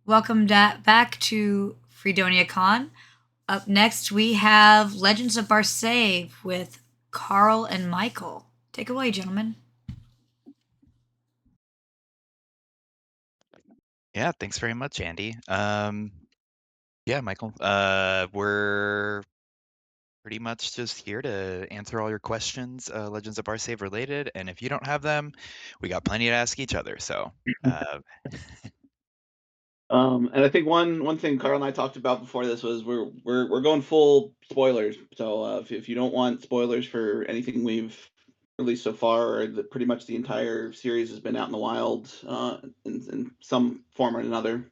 Welcome back to FreedoniaCon. Up next, we have Legends of Barsaive with Karol and Michael. Take it away, gentlemen. Yeah, thanks very much, Andy. Yeah, Michael. We're pretty much just here to answer all your questions, Legends of Barsaive related, and if you don't have them, we got plenty to ask each other. So, uh, And I think one thing Carl and I talked about before this was we're going full spoilers. So if you don't want spoilers for anything we've released so far, or pretty much the entire series has been out in the wild in some form or another.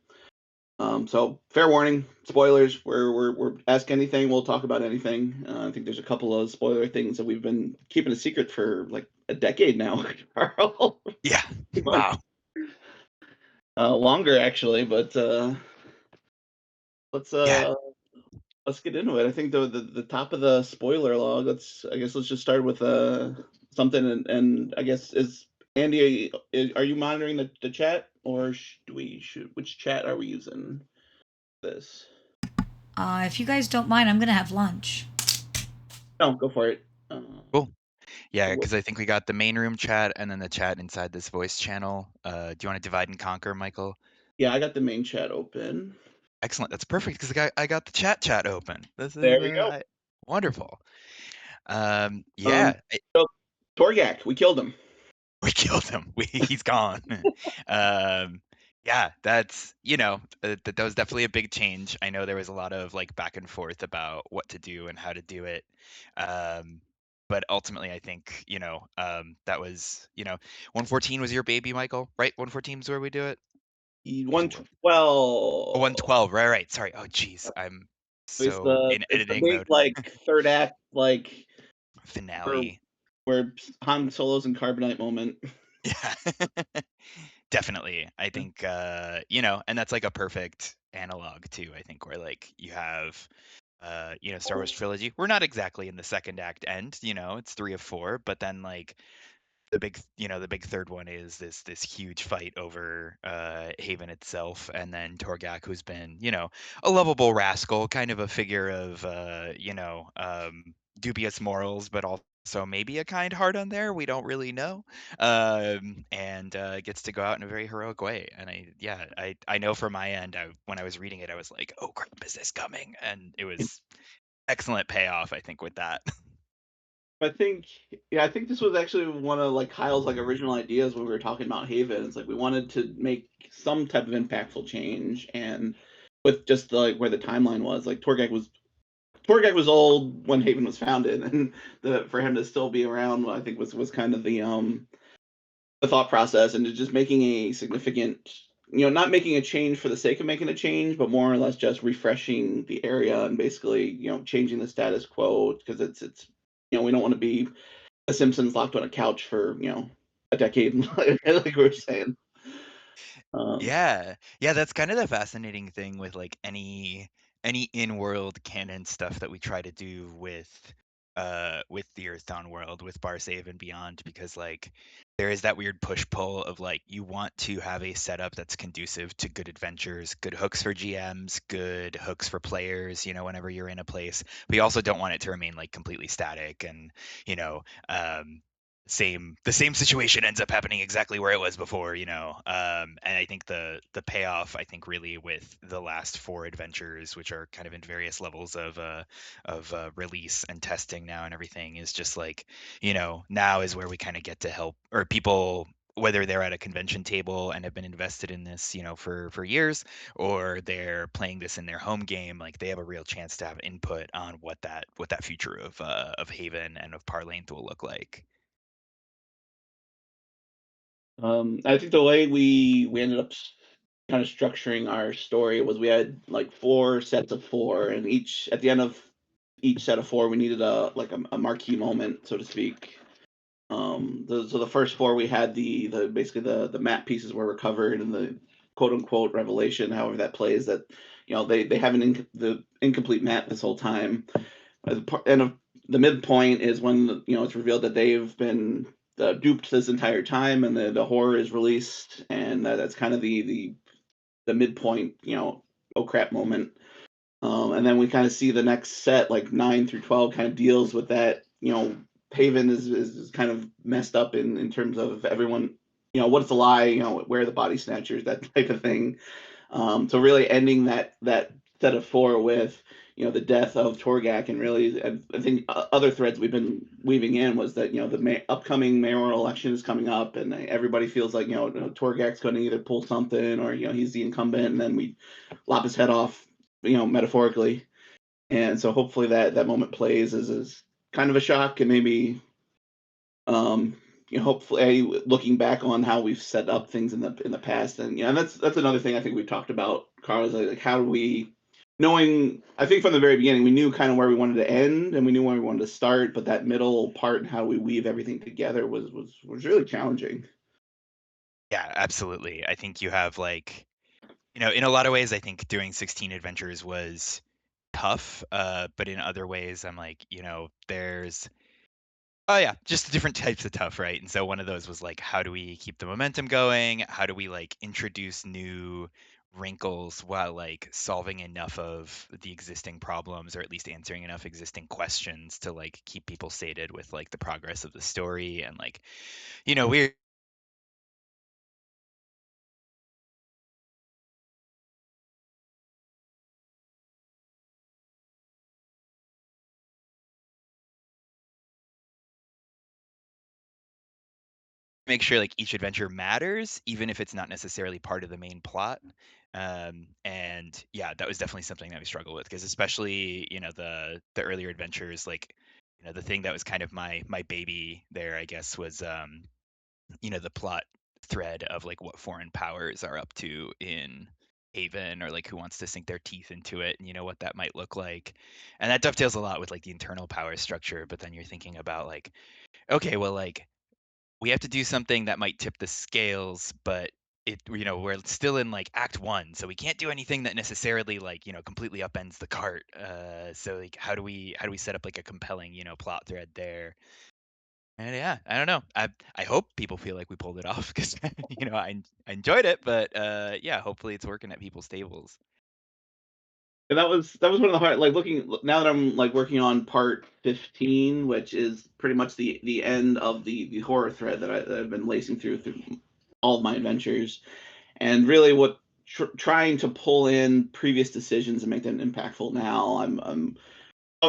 So fair warning, spoilers. We're ask anything, we'll talk about anything. I think there's a couple of spoiler things that we've been keeping a secret for like a decade now, Carl. yeah, Pretty much. wow, Longer actually, but let's yeah, uh let's get into it. I think the top of the spoiler log. Let's just start with something and I guess is Andy. Are you monitoring the chat or do we should which chat are we using this? If you guys don't mind, I'm going to have lunch. No, go for it. cool. Yeah, What- because I think we got the main room chat and then the chat inside this voice channel. Do you want to divide and conquer, Michael? yeah, I got the main chat open. Excellent. That's perfect because I got the chat open. This is There we go. wonderful. Um, Yeah, so Torgak, we killed him. we killed him. He's gone. um, yeah, that's that was definitely a big change. I know there was a lot of like back and forth about what to do and how to do it. Um, but ultimately, I think that was 114 was your baby, Michael, right? 114 is where we do it. Oh, 112. 112, right, right. Sorry. Oh, geez, I'm It's so the in it's the editing big mode. like third act where Finale. where Han Solo's in Carbonite moment. Yeah. Definitely. I think and that's like a perfect analog too, I think, where like you have Star Wars trilogy. We're not exactly in the second act end, it's 3 of 4, but then like the big third one is this huge fight over Haven itself, and then Torgak, who's been, a lovable rascal, kind of a figure of dubious morals, but also maybe a kind heart on there. We don't really know, and gets to go out in a very heroic way. And I know from my end, when I was reading it, I was like, oh crap, is this coming? And it was excellent payoff, I think, with that. I think I think this was actually one of like Kyle's like original ideas when we were talking about Haven. It's like we wanted to make some type of impactful change, and with just like where the timeline was, like Torgak was old when Haven was founded, and for him to still be around, I think was kind of the thought process, and just making a significant, not making a change for the sake of making a change, but more or less just refreshing the area and basically, changing the status quo because it's we don't want to be the Simpsons locked on a couch for a decade, like we were saying. Um, Yeah. Yeah, that's kind of the fascinating thing with like any in-world canon stuff that we try to do with the Earthbound world, with Barsave and beyond, because like there is that weird push-pull of like you want to have a setup that's conducive to good adventures, good hooks for GMs, good hooks for players, whenever you're in a place. But you also don't want it to remain like completely static and, you know, um the same situation ends up happening exactly where it was before, and I think the payoff, I think, really with the last 4 adventures, which are kind of in various levels of release and testing now and everything, is just like, now is where we kind of get to help, or people, whether they're at a convention table and have been invested in this, for years, or they're playing this in their home game, like they have a real chance to have input on what that future of Haven and of Parlanthe will look like. I think the way we ended up kind of structuring our story was we had like 4 sets of 4, and each at the end of each set of 4, we needed a marquee moment, so to speak. So the first 4 we had the basically the map pieces were recovered, and the quote unquote revelation, however that plays, that they have the incomplete map this whole time. And the midpoint is when it's revealed that they've been duped this entire time, and the horror is released, and that's kind of the the midpoint, oh crap moment. And then we kind of see the next set, like 9 through 12, kind of deals with that. Haven is kind of messed up in terms of everyone, what's the lie, where are the body snatchers, that type of thing. So really ending that set of 4 with the death of Torgak, and really I think other threads we've been weaving in was that the upcoming mayoral election is coming up, and everybody feels like Torgak's going to either pull something, or he's the incumbent, and then we lop his head off, metaphorically. And so hopefully that moment plays as kind of a shock, and maybe hopefully looking back on how we've set up things in the past. And that's another thing I think we've talked about, Karol, is like how do we, knowing, I think from the very beginning we knew kind of where we wanted to end and we knew where we wanted to start, but that middle part and how we weave everything together was really challenging. Yeah, absolutely. I think you have like, in a lot of ways, I think doing 16 adventures was tough. But in other ways, I'm like, there's oh yeah, just different types of tough, right? And so one of those was like, how do we keep the momentum going? How do we like introduce new wrinkles while like solving enough of the existing problems, or at least answering enough existing questions to like keep people sated with like the progress of the story. And like, we're make sure like each adventure matters, even if it's not necessarily part of the main plot. And yeah, that was definitely something that we struggled with, because especially the earlier adventures, like the thing that was kind of my baby there, I guess, was the plot thread of like what foreign powers are up to in Haven, or like who wants to sink their teeth into it, and what that might look like. And that dovetails a lot with like the internal power structure, but then you're thinking about like, okay, well, like we have to do something that might tip the scales, but we're still in like act 1, so we can't do anything that necessarily like completely upends the cart. So like how do we set up like a compelling plot thread there? And yeah, I don't know, I hope people feel like we pulled it off, because I enjoyed it, but yeah, hopefully it's working at people's tables. And that was one of the hard, like, looking now that I'm like working on part 15, which is pretty much the end of the horror thread that I've been lacing through all of my adventures. And really what trying to pull in previous decisions and make them impactful now.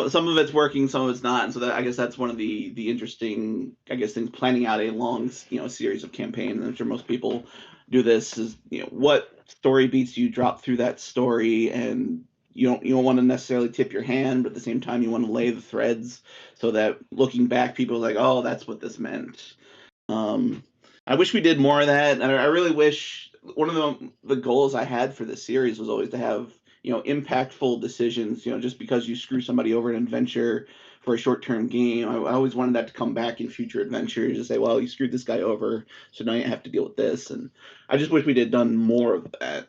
Some of it's working, some of it's not, and so that, I guess that's one of the interesting, I guess, things, planning out a long series of campaign. And I'm sure most people do this, is what story beats do you drop through that story, and you don't want to necessarily tip your hand, but at the same time you want to lay the threads so that looking back people are like, oh, that's what this meant. um, I wish we did more of that, and I really wish one of the goals I had for this series was always to have impactful decisions. Just because you screw somebody over in an adventure for a short-term game, I always wanted that to come back in future adventures to say, well, you screwed this guy over, so now you have to deal with this. And I just wish we did done more of that.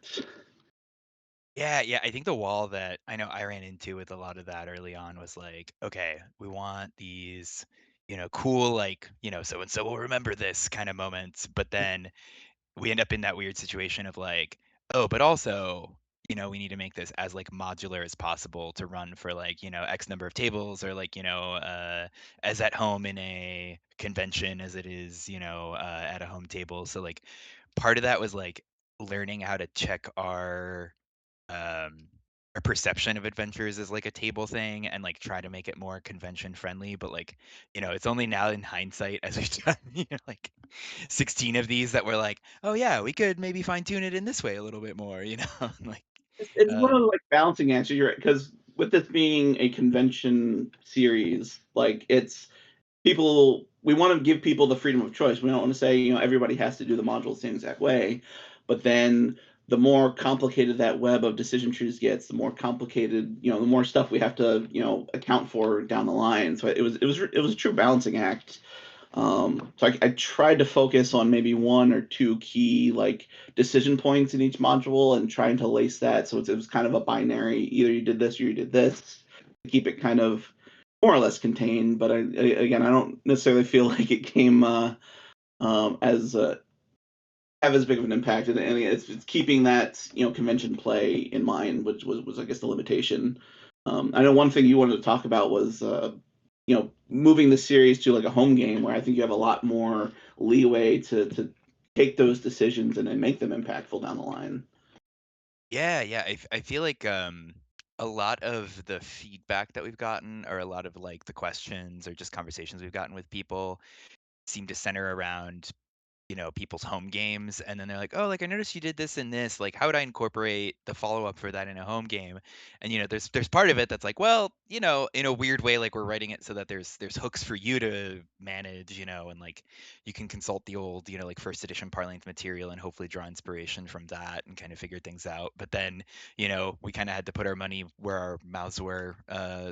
Yeah, yeah. I think the wall that I know I ran into with a lot of that early on was like, okay, we want these, cool, like, so and so will remember this kind of moments. But then we end up in that weird situation of like, oh, but also, we need to make this as like modular as possible to run for like, X number of tables, or like, as at home in a convention as it is, at a home table. So like part of that was like learning how to check um our perception of adventures as like a table thing, and like try to make it more convention friendly. But like it's only now in hindsight, as we've done like 16 of these, that we're like, oh yeah, we could maybe fine tune it in this way a little bit more, like It's one uh of the, like, balancing acts. You're right, because with this being a convention series, like, it's people, we want to give people the freedom of choice. We don't want to say everybody has to do the module the same exact way. But then the more complicated that web of decision trees gets, the more complicated, the more stuff we have to account for down the line. So it was a true balancing act. So I tried to focus on maybe one or two key, like, decision points in each module, and trying to lace that so it was kind of a binary. Either you did this or you did this, to keep it kind of more or less contained. But again, I don't necessarily feel like it came as have as big of an impact, and it's keeping that convention play in mind, which was I guess the limitation. I know one thing you wanted to talk about was moving the series to like a home game where I think you have a lot more leeway to take those decisions and make them impactful down the line. Yeah. I feel like a lot of the feedback that we've gotten, or a lot of like the questions or just conversations we've gotten with people, seem to center around people's home games, and then they're like, "Oh, like I noticed you did this and this. Like, how would I incorporate the follow up for that in a home game?" And there's part of it that's like, well, in a weird way, like we're writing it so that there's hooks for you to manage, and like you can consult the old, like first edition Parlanthe material and hopefully draw inspiration from that and kind of figure things out. But then, we kind of had to put our money where our mouths were,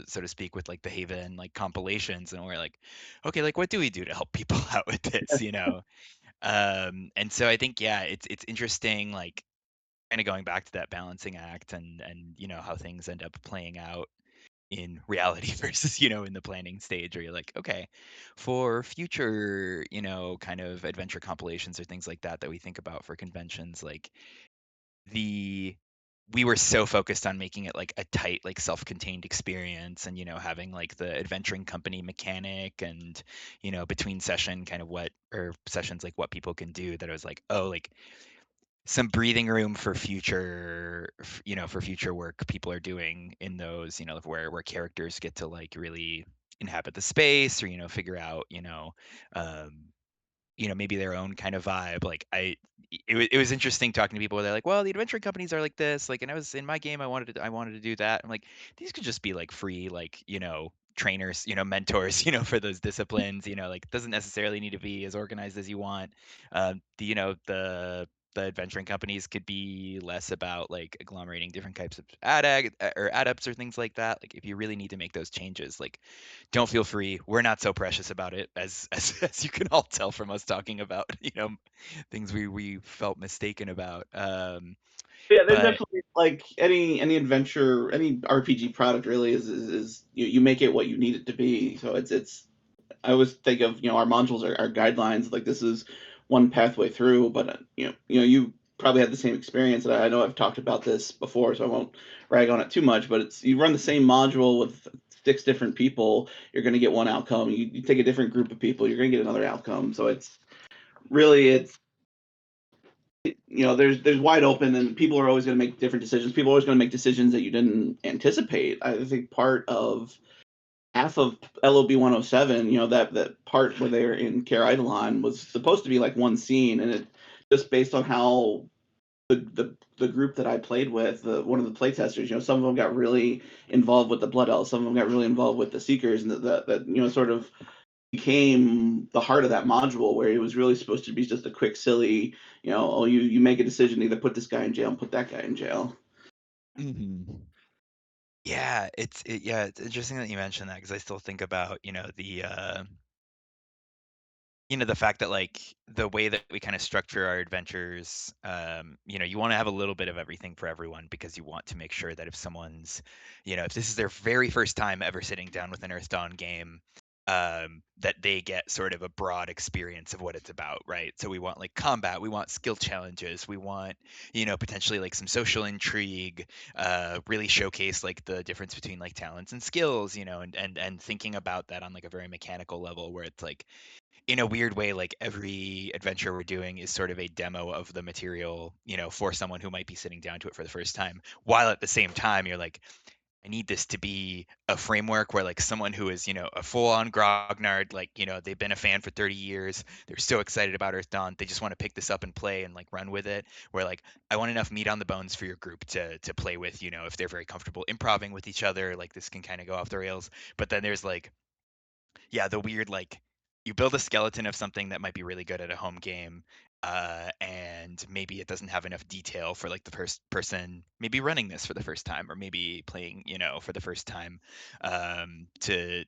so to speak, with like the Haven like compilations, and we're like, okay, like what do we do to help people out with this? And so I think, yeah, it's interesting, like kind of going back to that balancing act, and how things end up playing out in reality versus in the planning stage, where you're like, okay, for future kind of adventure compilations or things like that we think about for conventions, like the we were so focused on making it like a tight, like self-contained experience, and having like the adventuring company mechanic, and between session kind of what, or sessions, like what people can do, that I was like, oh, like some breathing room for future, for future work people are doing in those, where characters get to like really inhabit the space, or figure out, um maybe their own kind of vibe. Like it was interesting talking to people where they're like, well, the adventuring companies are like this, like, and I was in my game, I wanted to do that. I'm like, these could just be like free, like, trainers, mentors, for those disciplines, like it doesn't necessarily need to be as organized as you want. The adventuring companies could be less about like agglomerating different types of or adepts or things like that. Like if you really need to make those changes, like don't feel free. We're not so precious about it, as you can all tell from us talking about, things we felt mistaken about. Yeah, there's But definitely like any adventure, any RPG product really is you make it what you need it to be. So it's I always think of our modules are guidelines. Like this is one pathway through, but you probably had the same experience. And I know I've talked about this before, so I won't rag on it too much. But it's you run the same module with 6 different people, you're going to get one outcome. You take a different group of people, you're going to get another outcome. So it's really there's wide open, and people are always going to make different decisions. People are always going to make decisions that you didn't anticipate. I think part of half of LOB 107, that part where they're in Care Eidolon was supposed to be like one scene, and it just based on how the group that I played with, one of the playtesters, some of them got really involved with the Blood Elves, some of them got really involved with the Seekers, and that sort of became the heart of that module, where it was really supposed to be just a quick, silly, oh, you make a decision, either put this guy in jail and put that guy in jail. Mhm. Yeah, it's interesting that you mentioned that, because I still think about, the fact that like the way that we kind of structure our adventures, you want to have a little bit of everything for everyone, because you want to make sure that if someone's, if this is their very first time ever sitting down with an Earth Dawn game, that they get sort of a broad experience of what it's about, right? So we want like combat, we want skill challenges, we want, potentially like some social intrigue, really showcase like the difference between like talents and skills, and thinking about that on like a very mechanical level, where it's like, in a weird way, like every adventure we're doing is sort of a demo of the material, for someone who might be sitting down to it for the first time. While at the same time, you're like, I need this to be a framework where like someone who is, a full-on grognard, like, they've been a fan for 30 years, they're so excited about Earth Dawn, they just want to pick this up and play and like run with it. Where like I want enough meat on the bones for your group to play with, if they're very comfortable improving with each other, like this can kind of go off the rails. But then there's like, yeah, the weird, like, you build a skeleton of something that might be really good at a home game, and maybe it doesn't have enough detail for like the first person maybe running this for the first time, or maybe playing, for the first time, to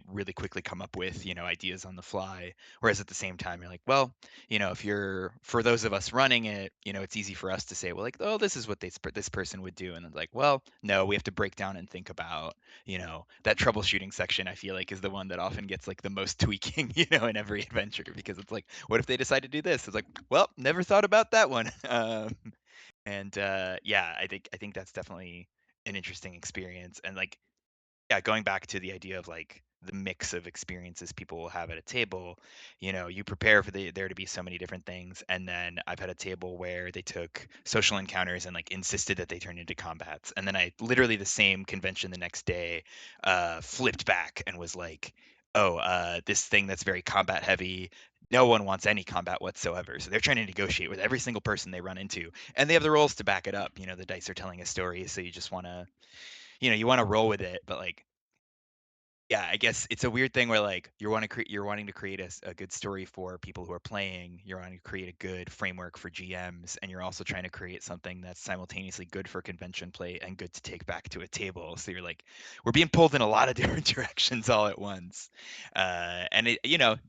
really quickly come up with, ideas on the fly. Whereas at the same time, you're like, well, if you're, for those of us running it, it's easy for us to say, well, like, oh, this is what this person would do, and it's like, well, no, we have to break down and think about, that troubleshooting section. I feel like is the one that often gets like the most tweaking, in every adventure, because it's like, what if they decide to do this? It's like, Well, never thought about that one. And yeah, I think that's definitely an interesting experience. And like, yeah, going back to the idea of like the mix of experiences people will have at a table, you prepare for there to be so many different things. And then I've had a table where they took social encounters and like insisted that they turn into combats. And then I literally the same convention the next day flipped back and was like, oh, this thing that's very combat heavy. No one wants any combat whatsoever. So they're trying to negotiate with every single person they run into. And they have the rolls to back it up. The dice are telling a story. So you just want to, you want to roll with it. But like, yeah, I guess it's a weird thing where like you're wanting to create a good story for people who are playing. You're wanting to create a good framework for GMs, and you're also trying to create something that's simultaneously good for convention play and good to take back to a table. So you're like, we're being pulled in a lot of different directions all at once. And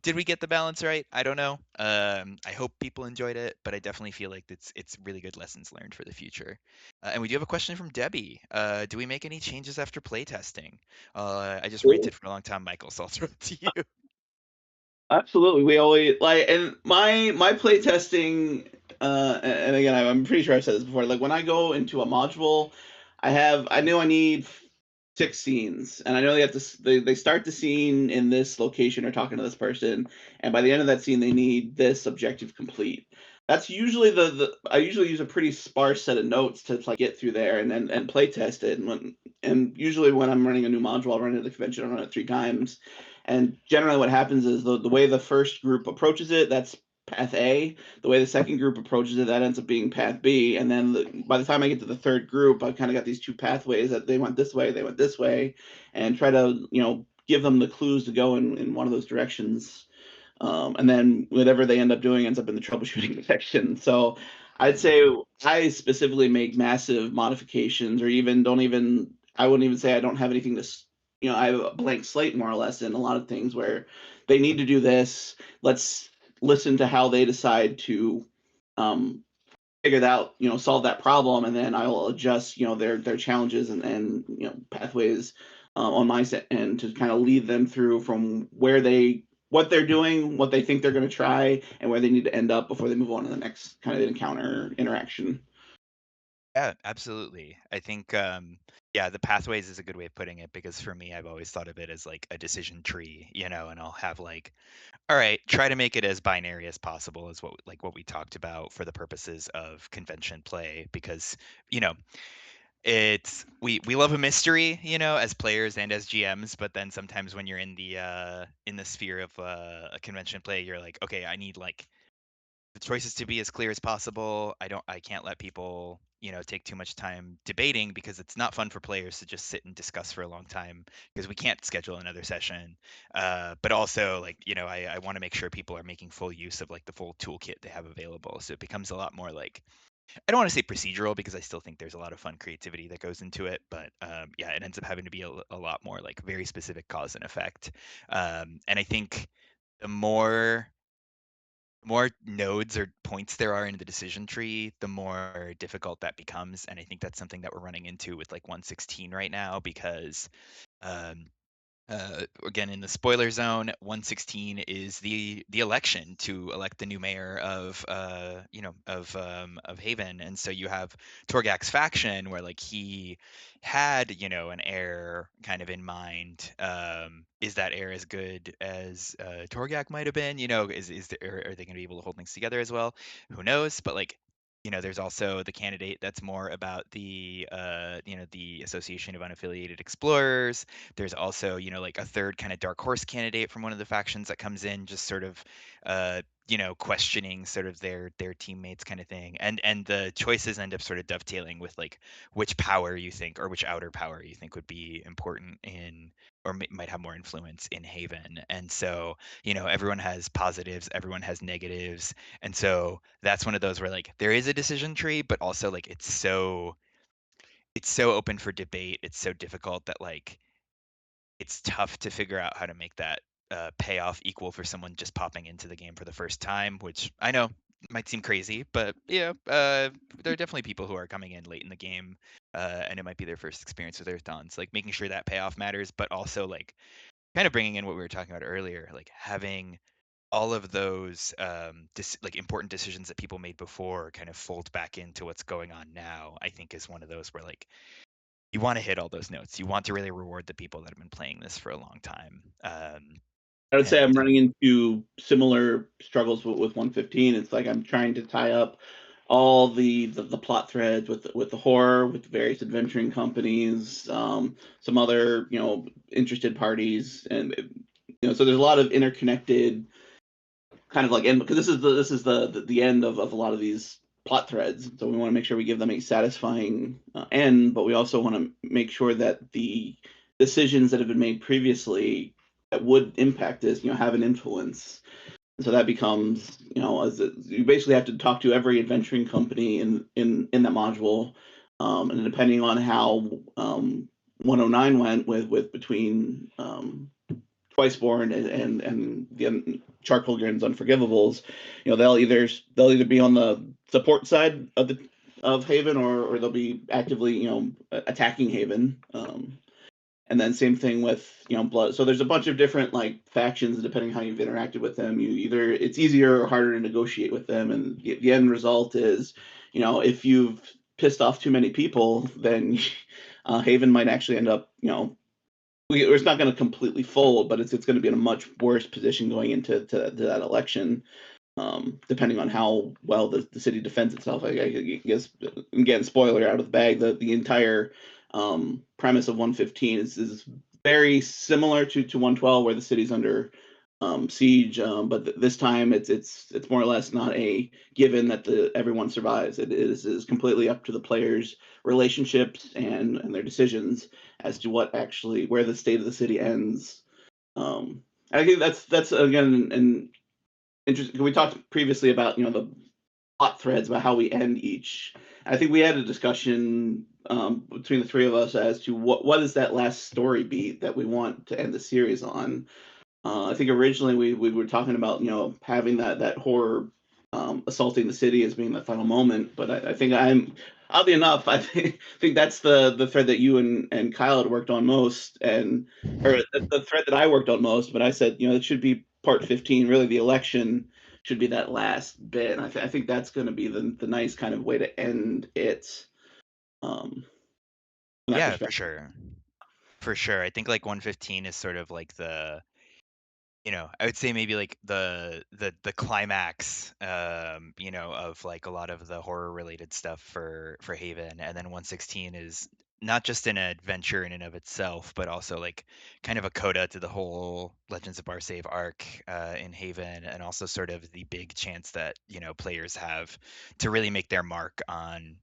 did we get the balance right? I don't know. I hope people enjoyed it, but I definitely feel like it's really good lessons learned for the future. And we do have a question from Debbie. Do we make any changes after playtesting? I just ranted for a long time, Michael, so I'll throw it to you. Absolutely. We always like, and my play testing, and again, I'm pretty sure I've said this before. Like when I go into a module, I know I need 6 scenes, and I know they have to. They start the scene in this location or talking to this person, and by the end of that scene, they need this objective complete. That's usually the I usually use a pretty sparse set of notes to like get through there and play test it. And usually when I'm running a new module, I'll run it at the convention. I'll run it 3 times. And generally, what happens is the way the first group approaches it, that's path A. The way the second group approaches it, that ends up being path B. And then by the time I get to the third group, I've kind of got these 2 pathways that they went this way, they went this way, and try to give them the clues to go in one of those directions. And then whatever they end up doing ends up in the troubleshooting section. So I'd say I specifically make massive modifications, or even don't even. I wouldn't even say I don't have anything to. I have a blank slate more or less in a lot of things where they need to do this. Let's listen to how they decide to um, figure that out, solve that problem, and then I will adjust, their challenges and pathways on my set end to kind of lead them through from what they're doing, what they think they're going to try, and where they need to end up before they move on to the next kind of encounter interaction. Yeah, absolutely. I think, yeah, the pathways is a good way of putting it because for me, I've always thought of it as like a decision tree, and I'll have like, all right, try to make it as binary as possible is what we talked about for the purposes of convention play because, you know, it's we love a mystery, as players and as GMs, but then sometimes when you're in the sphere of a convention play, you're like, okay, I need like the choices to be as clear as possible. I can't let people, take too much time debating because it's not fun for players to just sit and discuss for a long time because we can't schedule another session. But also like, I want to make sure people are making full use of like the full toolkit they have available. So it becomes a lot more like I don't want to say procedural because I still think there's a lot of fun creativity that goes into it, but yeah, it ends up having to be a lot more like very specific cause and effect. And I think the more nodes or points there are in the decision tree, the more difficult that becomes. And I think that's something that we're running into with like 116 right now because um, again, in the spoiler zone, 116 is the election to elect the new mayor of Haven, and so you have Torgak's faction where like he had an heir kind of in mind. Is that heir as good as Torgak might have been? Are they going to be able to hold things together as well? Who knows? But like there's also the candidate that's more about the Association of Unaffiliated Explorers. There's also, like a third kind of dark horse candidate from one of the factions that comes in, just sort of, questioning sort of their teammates kind of thing. And the choices end up sort of dovetailing with like which power you think or which outer power you think would be important in or might have more influence in Haven. And so, everyone has positives, everyone has negatives. And so that's one of those where like there is a decision tree, but also like it's so open for debate. It's so difficult that like it's tough to figure out how to make that payoff equal for someone just popping into the game for the first time, which I know might seem crazy, but yeah, there are definitely people who are coming in late in the game, and it might be their first experience with Earthdawn. So like making sure that payoff matters, but also like kind of bringing in what we were talking about earlier, like having all of those like important decisions that people made before kind of fold back into what's going on now, I think is one of those where like you want to hit all those notes. You want to really reward the people that have been playing this for a long time. I would say And I'm running into similar struggles with 115. It's like I'm trying to tie up all the plot threads with the horror, with various adventuring companies, some other interested parties, and so there's a lot of interconnected kind of like end, because this is the end of a lot of these plot threads. So we want to make sure we give them a satisfying end, but we also want to make sure that the decisions that have been made previously that would impact this, have an influence. And so that becomes, you basically have to talk to every adventuring company in that module, and depending on how 109 went with between Twiceborn and the Charcoal Grin's Unforgivables, they'll either be on the support side of Haven, or they'll be actively attacking Haven. And then same thing with Blood. So there's a bunch of different like factions depending how you've interacted with them. It's easier or harder to negotiate with them, and the end result is, if you've pissed off too many people, then Haven might actually end up it's not going to completely fold, but it's going to be in a much worse position going into to that election, depending on how well the city defends itself. I guess, again, spoiler out of the bag, the entire premise of 115 is very similar to 112, where the city's under siege, but this time it's more or less not a given that everyone survives. It is completely up to the players' relationships and their decisions as to where the state of the city ends. I think that's again an interesting. We talked previously about the plot threads about how we end each. I think we had a discussion between the three of us as to what is that last story beat that we want to end the series on. I think originally we were talking about having that horror assaulting the city as being the final moment, but I think oddly enough I think that's the thread that you and Kyle had worked on most, or the thread that I worked on most. But I said it should be part 15. Really, the election should be that last bit, and I think that's going to be the nice kind of way to end it, from that yeah, for perspective. sure. For sure. I think like 115 is sort of like I would say maybe like the climax, of like a lot of the horror related stuff for Haven, and then 116 is not just an adventure in and of itself, but also like kind of a coda to the whole Legends of Barsaive arc in Haven, and also sort of the big chance that players have to really make their mark on.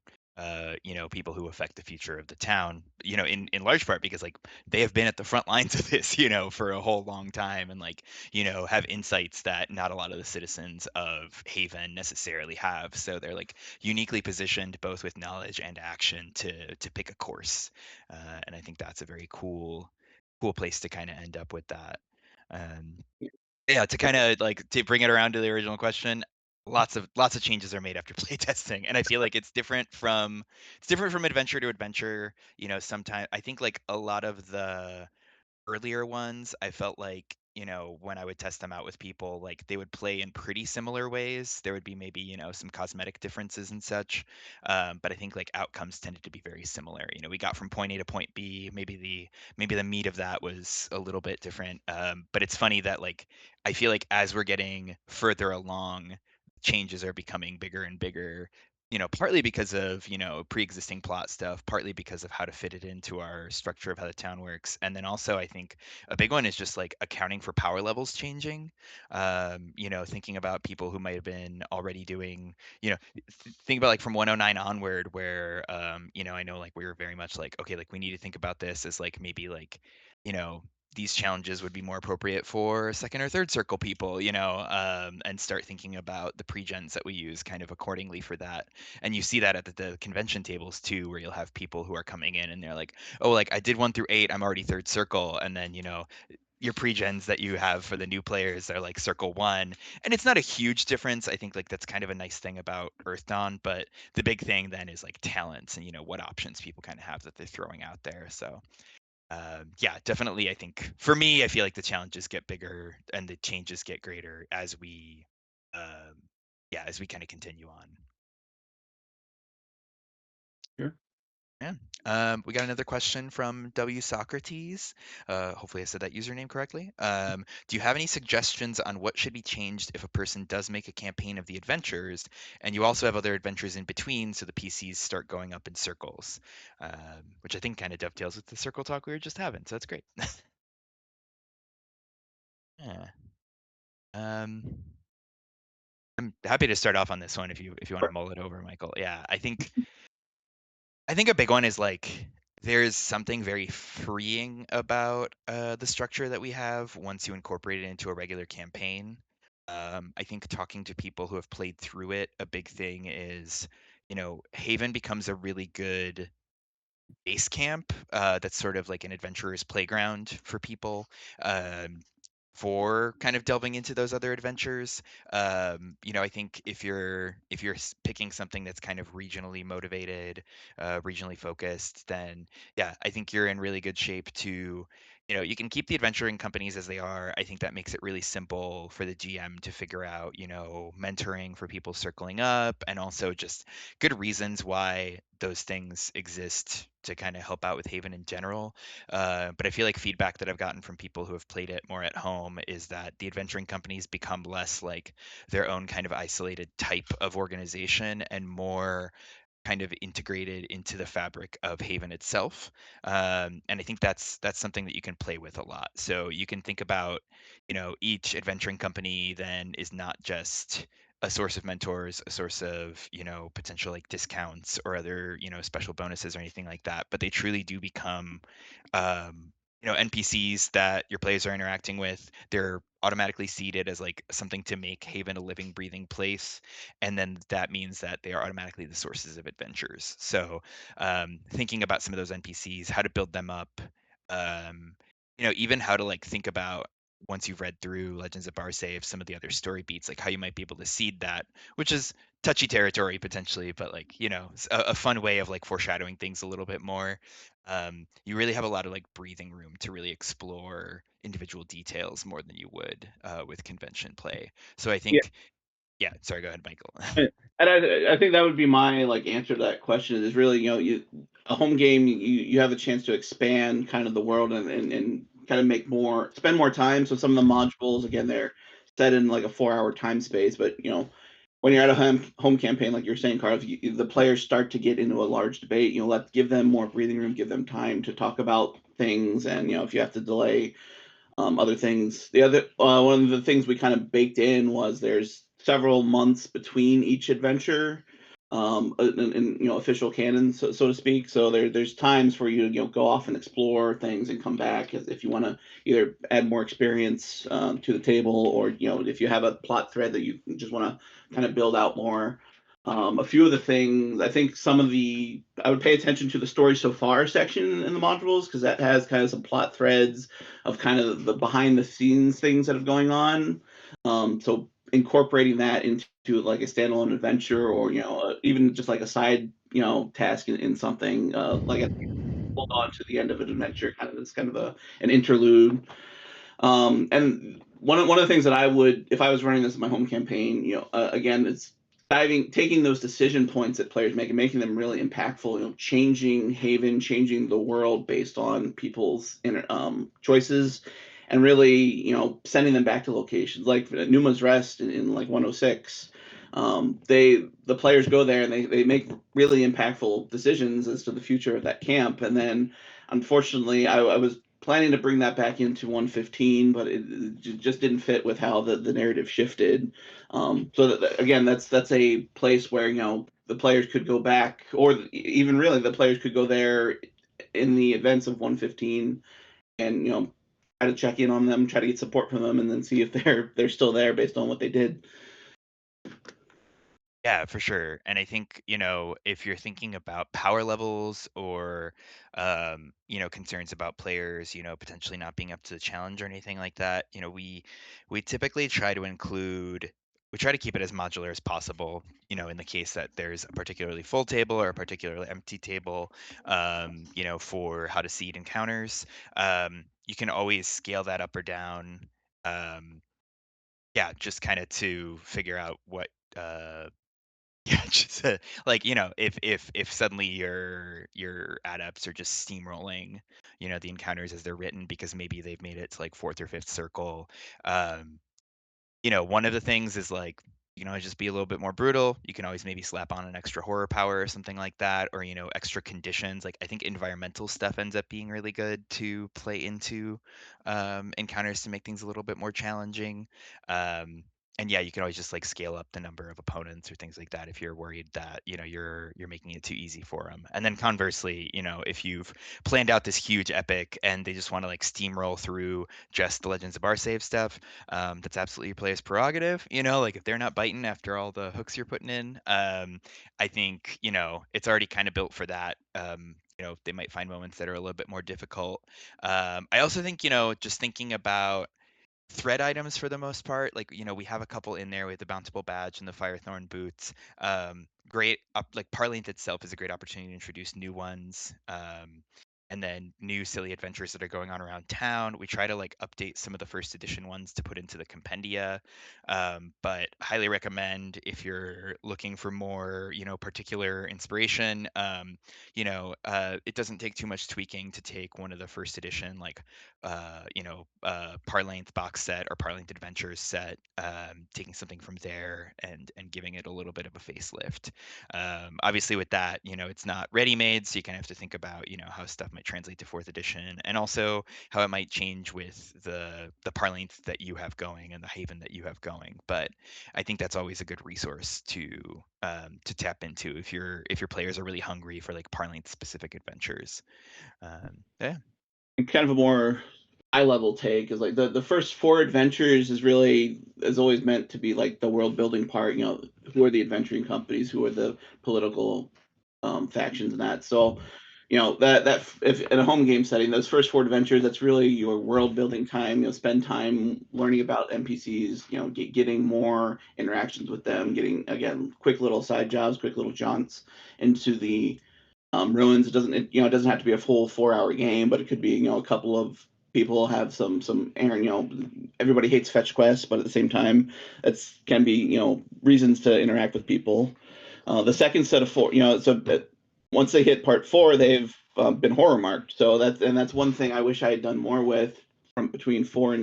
People who affect the future of the town, in large part because like they have been at the front lines of this, for a whole long time, and like have insights that not a lot of the citizens of Haven necessarily have. So they're like uniquely positioned both with knowledge and action to pick a course. And I think that's a very cool place to kind of end up with that. Um, yeah, to kind of like to bring it around to the original question, lots of changes are made after playtesting, and I feel like it's different from adventure to adventure. Sometimes I think like a lot of the earlier ones, I felt like, when I would test them out with people, like they would play in pretty similar ways. There would be maybe, some cosmetic differences and such. But I think like outcomes tended to be very similar. We got from point A to point B. Maybe the meat of that was a little bit different. But it's funny that like I feel like as we're getting further along, changes are becoming bigger and bigger, partly because of, pre-existing plot stuff, partly because of how to fit it into our structure of how the town works. And then also I think a big one is just like accounting for power levels changing. Thinking about people who might have been already doing, think about like from 109 onward where, I know like we were very much like, okay, like we need to think about this as like maybe like, you know, these challenges would be more appropriate for second or third circle people, and start thinking about the pre-gens that we use kind of accordingly for that. And you see that at the convention tables too, where you'll have people who are coming in and they're like, oh, like I did 1 through 8, I'm already third circle. And then, your pre-gens that you have for the new players are like circle 1. And it's not a huge difference. I think like that's kind of a nice thing about Earth Dawn, but the big thing then is like talents and, what options people kind of have that they're throwing out there. So Yeah, definitely. I think for me, I feel like the challenges get bigger and the changes get greater as um, yeah, as we kind of continue on. Sure. Yeah. We got another question from W Socrates. Hopefully I said that username correctly. Do you have any suggestions on what should be changed if a person does make a campaign of the adventures and you also have other adventures in between so the PCs start going up in circles? Which I think kind of dovetails with the circle talk we were just having, so that's great. Yeah. Um, I'm happy to start off on this one if you want to mull it over, Michael. Yeah, I think a big one is like there's something very freeing about the structure that we have once you incorporate it into a regular campaign. I think talking to people who have played through it, a big thing is, Haven becomes a really good base camp that's sort of like an adventurer's playground for people. Um, for kind of delving into those other adventures. I think if you're picking something that's kind of regionally motivated, regionally focused, then yeah, I think you're in really good shape to, you can keep the adventuring companies as they are. I think that makes it really simple for the GM to figure out, mentoring for people circling up, and also just good reasons why those things exist to kind of help out with Haven in general. But I feel like feedback that I've gotten from people who have played it more at home is that the adventuring companies become less like their own kind of isolated type of organization and more kind of integrated into the fabric of Haven itself. And I think that's something that you can play with a lot. So you can think about, each adventuring company then is not just a source of mentors, a source of, potential like discounts or other, special bonuses or anything like that, but they truly do become NPCs that your players are interacting with. They're automatically seeded as like something to make Haven a living, breathing place, and then that means that they are automatically the sources of adventures. So, thinking about some of those NPCs, how to build them up, um, even how to like think about once you've read through Legends of Barsaive, some of the other story beats, like how you might be able to seed that, which is touchy territory potentially, but like a fun way of like foreshadowing things a little bit more. You really have a lot of like breathing room to really explore individual details more than you would with convention play. So I Yeah. think, yeah. Sorry, go ahead, Michael. And I think that would be my like answer to that question is really, a home game, you have a chance to expand kind of the world and kind of spend more time. So some of the modules, again, they're set in like a 4 hour time space, but when you're at a home campaign, like you're saying, Carl, if the players start to get into a large debate, give them more breathing room, give them time to talk about things, and if you have to delay other things. The other one of the things we kind of baked in was there's several months between each adventure, in official canon, so to speak. So there's times for you to go off and explore things and come back if you want to either add more experience to the table, or if you have a plot thread that you just want to kind of build out more. A few of the things, I think I would pay attention to the story so far section in the modules, because that has kind of some plot threads of kind of the behind the scenes things that are going on. So incorporating that into like a standalone adventure, or even just like a side task in something like hold on to the end of an adventure, kind of it's kind of an interlude. And one of the things that I would, if I was running this in my home campaign, again, it's taking those decision points that players make and making them really impactful. Changing Haven, changing the world based on people's choices, and really, sending them back to locations like Numa's Rest in like 106. The players go there and they make really impactful decisions as to the future of that camp, and then unfortunately I was planning to bring that back into 115, but it just didn't fit with how the narrative shifted. Again, that's a place where the players could go back, or even really the players could go there in the events of 115, and try to check in on them, try to get support from them, and then see if they're still there based on what they did. Yeah, for sure. And I think, if you're thinking about power levels or, concerns about players, potentially not being up to the challenge or anything like that, we typically try to include, we try to keep it as modular as possible. In the case that there's a particularly full table or a particularly empty table, for how to seed encounters, you can always scale that up or down. Um, yeah, just kind of to figure out what. Yeah, just like if suddenly your adepts are just steamrolling, the encounters as they're written because maybe they've made it to like fourth or fifth circle. Um, one of the things is like, always just be a little bit more brutal. You can always maybe slap on an extra horror power or something like that, or, extra conditions. Like I think environmental stuff ends up being really good to play into encounters to make things a little bit more challenging. And yeah, you can always just like scale up the number of opponents or things like that if you're worried that, you're making it too easy for them. And then conversely, if you've planned out this huge epic and they just want to like steamroll through just the Legends of Barsaive stuff, that's absolutely your player's prerogative. Like if they're not biting after all the hooks you're putting in, I think it's already kind of built for that. They might find moments that are a little bit more difficult. I also think just thinking about thread items for the most part. Like, we have a couple in there with the Bountiful Badge and the Firethorn boots. Great, like Parlink itself is a great opportunity to introduce new ones. And then new silly adventures that are going on around town. We try to like update some of the first edition ones to put into the compendia. But highly recommend if you're looking for more, particular inspiration. It doesn't take too much tweaking to take one of the first edition, like Parlink box set or Parlink Adventures set, taking something from there and giving it a little bit of a facelift. Obviously, with that, it's not ready made, so you kind of have to think about how stuff might translate to fourth edition, and also how it might change with the Parlink that you have going and the Haven that you have going. But I think that's always a good resource to tap into if your players are really hungry for like Parlink specific adventures. Yeah. And kind of a more high level take is like the first four adventures is always meant to be like the world building part. Who are the adventuring companies, who are the political factions, and that. So, that if in a home game setting, those first four adventures, that's really your world building time. Spend time learning about NPCs. Getting more interactions with them, getting again quick little side jobs, quick little jaunts into the ruins. It doesn't have to be a full 4 hour game, but it could be a couple of people have some errand. Everybody hates fetch quests, but at the same time, that's can be reasons to interact with people. The second set of four, so that once they hit part four, they've been horror marked. So that's one thing I wish I had done more with from between 4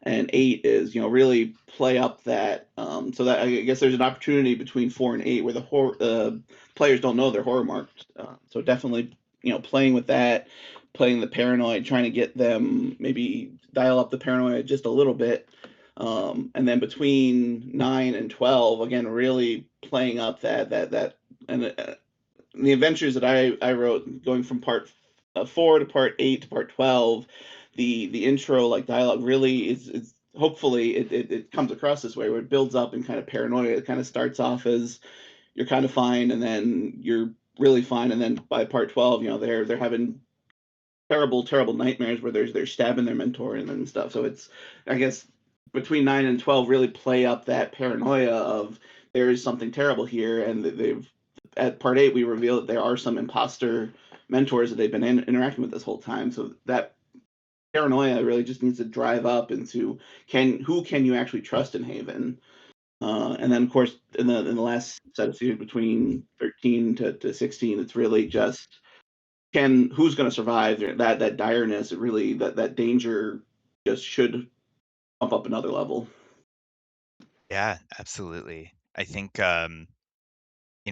and 8 is really play up that so that I guess there's an opportunity between 4 and 8 where the horror players don't know they're horror marked. So definitely playing with that, playing the paranoid, trying to get them maybe dial up the paranoid just a little bit. And then between 9 and 12, again, really playing up that and the adventures that I wrote going from part 4 to part 8 to part 12, the intro like dialogue really is hopefully it comes across this way where it builds up and kind of paranoia. It kind of starts off as you're kind of fine and then you're really fine, and then by part 12 they're having terrible nightmares where they're stabbing their mentor and stuff. So it's, I guess, between 9 and 12 really play up that paranoia of there is something terrible here, and they've at part 8 we reveal that there are some imposter mentors that they've been interacting with this whole time. So that paranoia really just needs to drive up into who can you actually trust in Haven. And then, of course, in the last set of series between 13 to 16, it's really just who's going to survive. That direness, it really that danger just should bump up another level. Yeah, absolutely. I think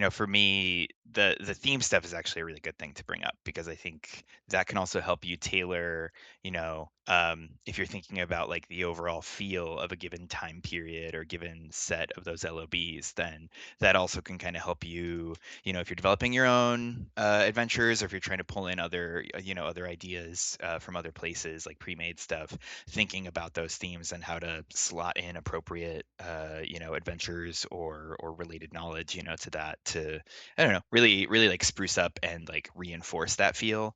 for me, the theme stuff is actually a really good thing to bring up because I think that can also help you tailor, if you're thinking about like the overall feel of a given time period or given set of those LOBs, then that also can kind of help you, if you're developing your own adventures or if you're trying to pull in other ideas from other places like pre-made stuff, thinking about those themes and how to slot in appropriate, adventures or related knowledge, to that to, I don't know, really, really like spruce up and like reinforce that feel.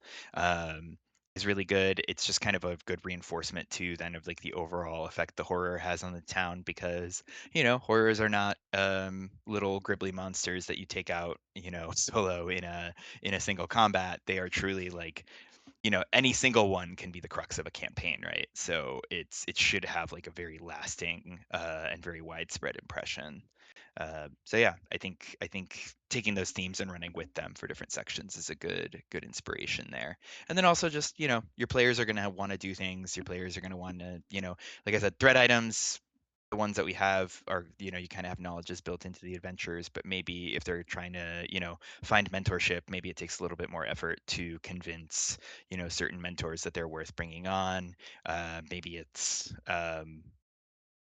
is really good. It's just kind of a good reinforcement to then of like the overall effect the horror has on the town, because horrors are not little gribbly monsters that you take out solo in a single combat. They are truly like any single one can be the crux of a campaign, right? So it should have like a very lasting and very widespread impression. So yeah, I think taking those themes and running with them for different sections is a good inspiration there. And then also just your players are gonna want to do things. Your players are gonna want to like I said, threat items. The ones that we have are you kind of have knowledges built into the adventures, but maybe if they're trying to find mentorship, maybe it takes a little bit more effort to convince certain mentors that they're worth bringing on. Maybe it's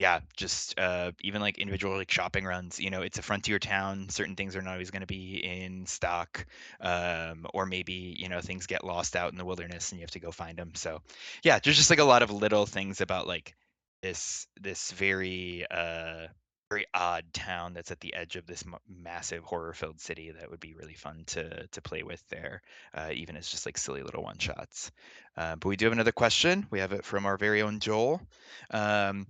yeah, just even like individual like shopping runs. It's a frontier town. Certain things are not always going to be in stock, or maybe things get lost out in the wilderness and you have to go find them. So yeah, there's just like a lot of little things about like this very very odd town that's at the edge of this massive horror-filled city that would be really fun to play with there, even as just like silly little one shots. But we do have another question. We have it from our very own Joel. Um,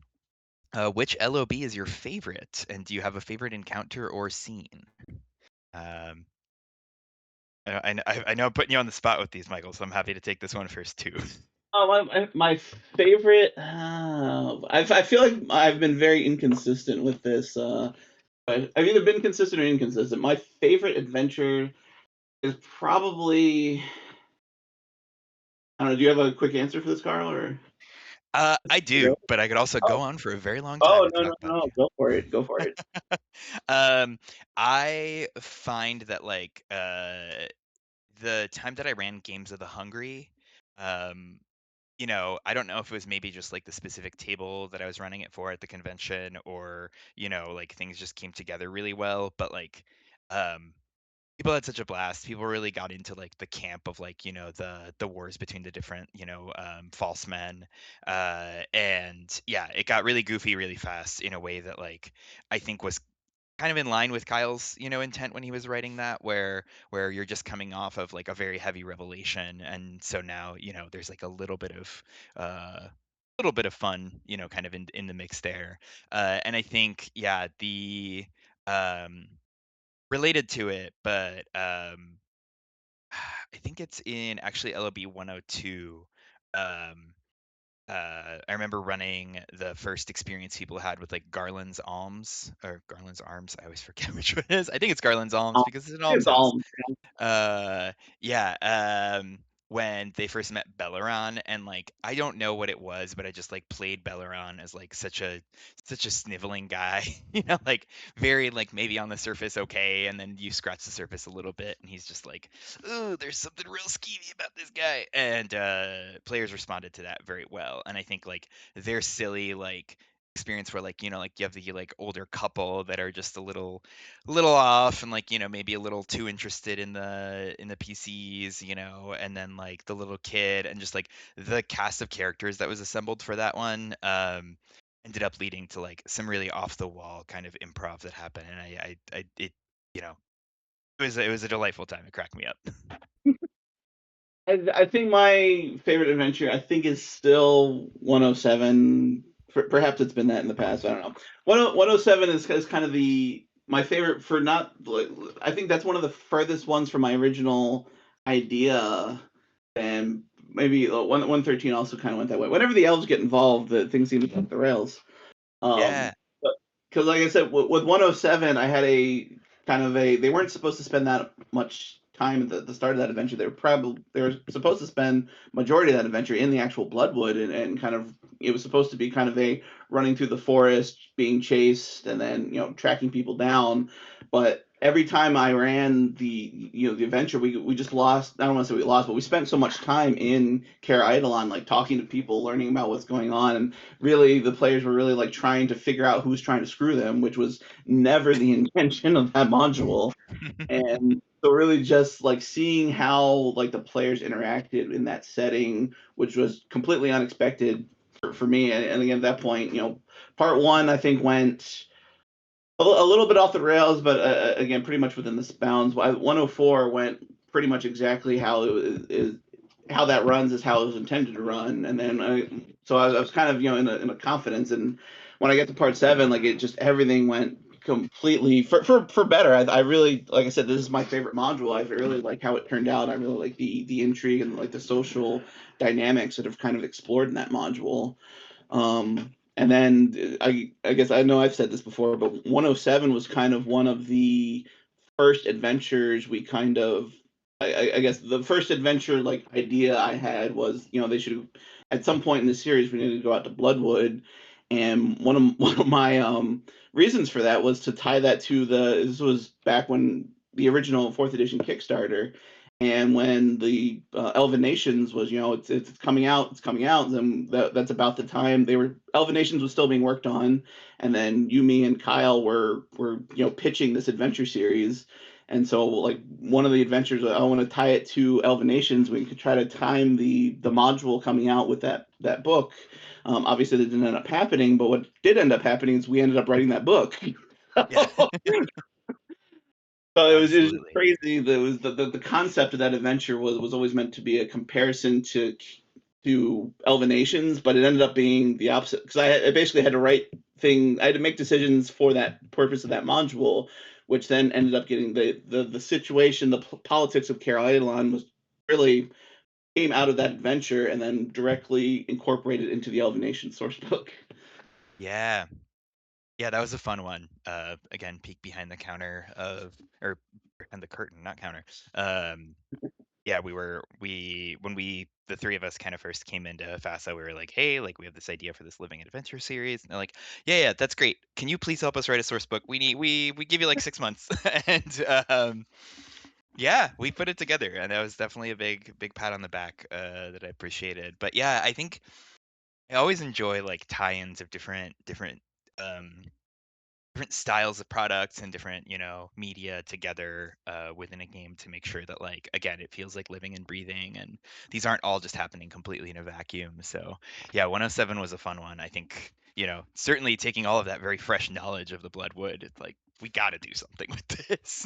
which LOB is your favorite, and do you have a favorite encounter or scene? Um, I know I'm putting you on the spot with these, Michael, so I'm happy to take this one first too. My favorite. I feel like I've been very inconsistent with this. I've either been consistent or inconsistent. My favorite adventure is probably. I don't know. Do you have a quick answer for this, Karl? Or I do, but I could also oh, go on for a very long time oh and no talk no about no! Go for it! Go for it! um, I find that like the time that I ran Games of the Hungry, um, I don't know if it was maybe just like the specific table that I was running it for at the convention, or like things just came together really well. But like, um, people had such a blast. People really got into like the camp of like the wars between the different false men, and yeah, it got really goofy really fast in a way that like I think was kind of in line with Kyle's intent when he was writing that, where you're just coming off of like a very heavy revelation, and so now there's like a little bit of fun kind of in the mix there. And I think yeah, the um related to it, but I think it's in actually LOB 102. Um, I remember running the first experience people had with like Garland's Alms or Garland's Arms. I always forget which one it is. I think it's Garland's Alms because it's an It's almshouse. all. Yeah, when they first met Belleron, and like I don't know what it was, but I just like played Belleron as like such a sniveling guy, like very like maybe on the surface okay, and then you scratch the surface a little bit, and he's just like, "Ooh, there's something real skeevy about this guy," and players responded to that very well, and I think like their silly like experience where like like you have the like older couple that are just a little off, and like maybe a little too interested in the PCs, and then like the little kid, and just like the cast of characters that was assembled for that one ended up leading to like some really off the wall kind of improv that happened, and I it you know it was a delightful time. It cracked me up. I think my favorite adventure, I think, is still 107. Perhaps it's been that in the past. I don't know. 107 is kind of my favorite for not. I think that's one of the furthest ones from my original idea, and maybe 113 also kind of went that way. Whenever the elves get involved, the things seem to go off the rails. Yeah. Because like I said, with 107, I had a kind of a. They weren't supposed to spend that much time at the start of that adventure. They were supposed to spend majority of that adventure in the actual Bloodwood, and kind of it was supposed to be kind of a running through the forest, being chased, and then tracking people down. But every time I ran the adventure, we just lost. I don't want to say we lost, but we spent so much time in Care Eidolon, like talking to people, learning about what's going on, and really the players were really like trying to figure out who's trying to screw them, which was never the intention of that module. And so really just like seeing how like the players interacted in that setting, which was completely unexpected for me. And again, at that point, part one I think went a little bit off the rails, but again, pretty much within the bounds. 104 went pretty much exactly how how that runs is how it was intended to run. And then I was kind of in a confidence. And when I get to part 7, like it just everything went completely for better. I really, like I said, this is my favorite module. I really like how it turned out. I really like the intrigue and like the social dynamics that have kind of explored in that module. And then I guess I know I've said this before, but 107 was kind of one of the first adventures we kind of I guess the first adventure like idea I had was they should at some point in the series we needed to go out to Bloodwood, and one of my reasons for that was to tie that to this was back when the original 4th edition Kickstarter, and when the Elven Nations was it's coming out, then that's about the time Elven Nations was still being worked on, and then you, me, and Kyle were pitching this adventure series. And so, like, one of the adventures, I want to tie it to Elven Nations. We could try to time the module coming out with that book. Obviously, that didn't end up happening, but what did end up happening is we ended up writing that book. Yeah. So it was just Absolutely. crazy. That was the concept of that adventure was always meant to be a comparison to Elven Nations, but it ended up being the opposite because I basically had to I had to make decisions for that purpose of that module, which then ended up getting the situation, the politics of Karol was really came out of that adventure and then directly incorporated into the Elven Nation source book. Yeah. Yeah, that was a fun one. Again, peek behind the counter or behind the curtain, not counter. Yeah, the three of us kind of first came into FASA, we were like, hey, like we have this idea for this living adventure series. And they're like, yeah, that's great. Can you please help us write a source book? We give you like 6 months. And yeah, we put it together, and that was definitely a big pat on the back that I appreciated. But yeah, I think I always enjoy like tie-ins of um different styles of products and different media together within a game to make sure that like again it feels like living and breathing, and these aren't all just happening completely in a vacuum. So yeah, 107 was a fun one. I think certainly taking all of that very fresh knowledge of the Bloodwood, it's like we got to do something with this.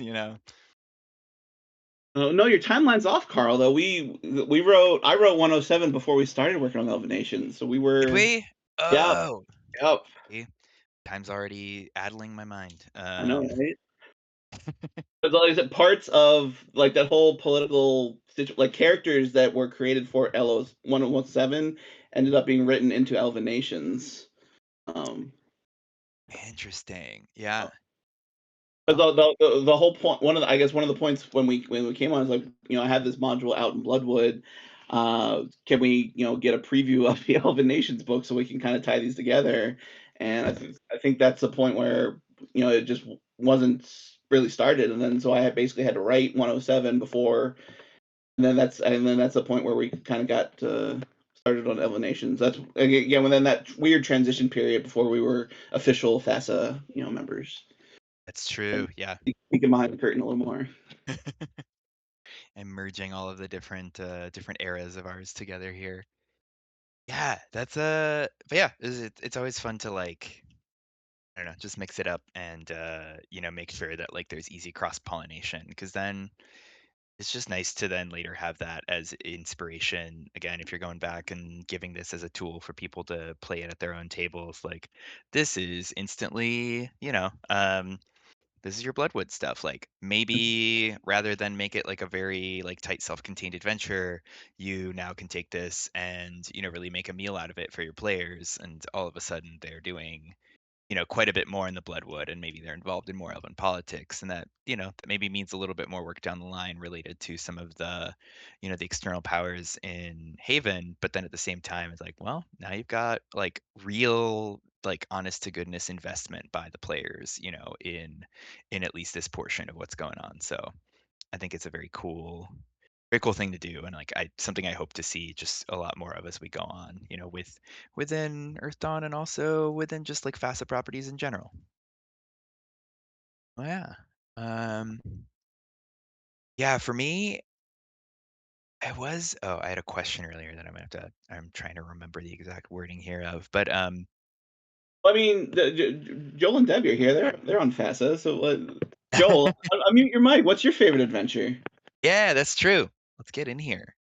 No, your timeline's off, Carl. Though I wrote 107 before we started working on Elven Nation, so we Did were we? yeah, Oh, yep. see, time's already addling my mind. I know, right? There's always parts of like that whole political like characters that were created for Elos 117 ended up being written into Elven Nations. Um, Interesting. Yeah. 'Cause Oh, the whole point, I guess one of the points when we came on is like, I have this module out in Bloodwood. Can we, get a preview of the Elven Nations book so we can kind of tie these together? And I think that's the point where, it just wasn't really started. And then so I basically had to write 107 before, and then that's the point where we kind of got started on Elven Nations. That's again within that weird transition period before we were official FASA, members. that's true. Yeah. Peeking behind the curtain a little more. And merging all of the different eras of ours together here. Yeah, that's but yeah, it's always fun to like I don't know, just mix it up and make sure that like there's easy cross pollination, because then it's just nice to then later have that as inspiration again if you're going back and giving this as a tool for people to play it at their own tables. Like this is instantly, this is your Bloodwood stuff. Like maybe rather than make it like a very like tight self-contained adventure, you now can take this and really make a meal out of it for your players, and all of a sudden they're doing quite a bit more in the Bloodwood, and maybe they're involved in more elven politics, and that maybe means a little bit more work down the line related to some of the external powers in Haven. But then at the same time, it's like, well, now you've got like real like honest to goodness investment by the players, in at least this portion of what's going on. So I think it's a very cool thing to do, and like something I hope to see just a lot more of as we go on, within Earth Dawn and also within just like facet properties in general. Oh yeah. Um yeah, for me, I had a question earlier that I'm trying to remember the exact wording here of, but I mean, Joel and Debbie are here. They're on FASA. So what? Joel, unmute your mic. What's your favorite adventure? yeah, that's true. Let's get in here.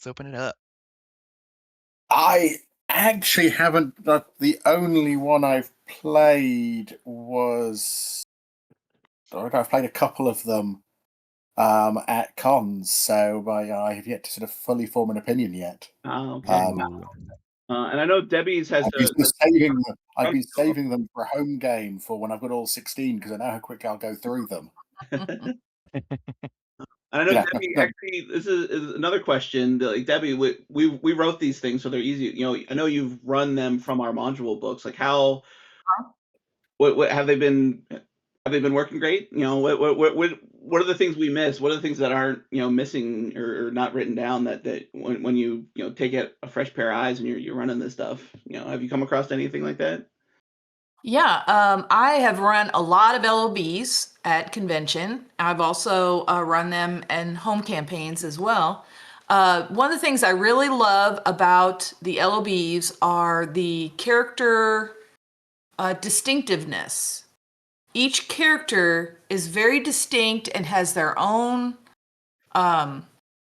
Let's open it up. I actually haven't. The only one I've played was. I've played a couple of them at cons, so I have yet to sort of fully form an opinion yet. Okay. And I know Debbie's has I've been sort of saving them. I've been saving them for a home game for when I've got all 16 because I know how quick I'll go through them. I know Yeah, Debbie. no. Actually, this is another question. Like Debbie, we wrote these things so they're easy. You know, I know you've run them from our module books. Like how, what have they been? Have they been working great? You know, what are the things we miss? What are the things that aren't missing or not written down that when you take it a fresh pair of eyes and you're running this stuff? You know, have you come across anything like that? Yeah, I have run a lot of LOBs at convention. I've also run them in home campaigns as well. One of the things I really love about the LOBs are the character distinctiveness. Each character is very distinct and has their own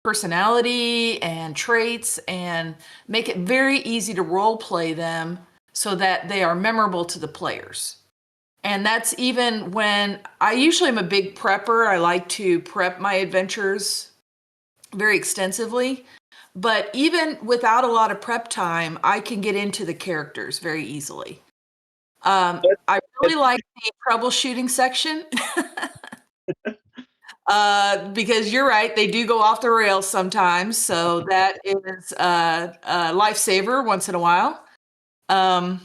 personality and traits, and make it very easy to role play them so that they are memorable to the players. And that's even when I usually am a big prepper. I like to prep my adventures very extensively. But even without a lot of prep time, I can get into the characters very easily. I really like the troubleshooting section because you're right, they do go off the rails sometimes. So that is a lifesaver once in a while. And